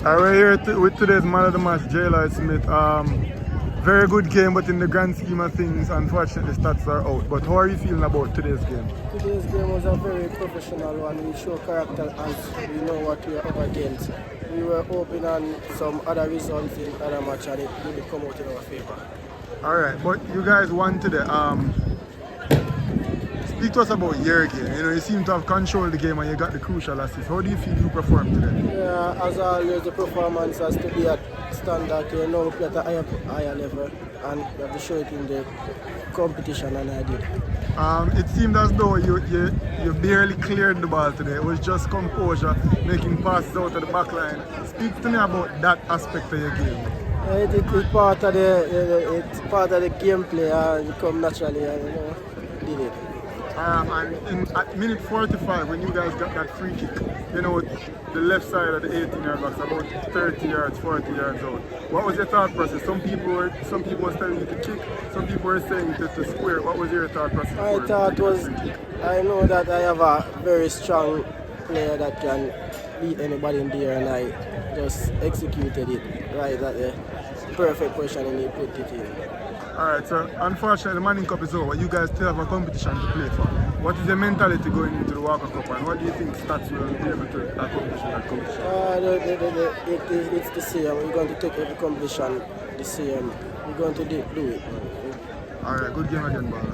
We're here with today's man of the match, Jloyd Smith. Very good game, but in the grand scheme of things, unfortunately, Staths are out. But how are you feeling about today's game? Today's game was a very professional one. We show character as we know what we are up against. We were hoping on some other results in other match and it really come out in our favor. Alright, but you guys won today. Speak to us about your game. You know, you seem to have controlled the game and you got the crucial assist. How do you feel you performed today? Yeah, as always, the performance has to be at standard. You know, we play at a higher level and we have to show it in the competition, and I did. It seemed as though you barely cleared the ball today. It was just composure, making passes out of the back line. Speak to me about that aspect of your game. It's part of the gameplay and it come naturally, and you know, did it. And at minute 45, when you guys got that free kick, you know, the left side of the 18-yard box, about 30 yards, 40 yards out. What was your thought process? Some people were telling you to kick, some people were saying to square. What was your thought process? I know that I have a very strong player that can beat anybody in there, and I just executed it right at the perfect position and he put it in. Alright, so unfortunately the Manning Cup is over. You guys still have a competition to play for. What is your mentality going into the Walker Cup, and what do you think Staths will be able to accomplish in that competition? It's the same. We're going to take every competition the same. We're going to do it. Alright, good game again, brother.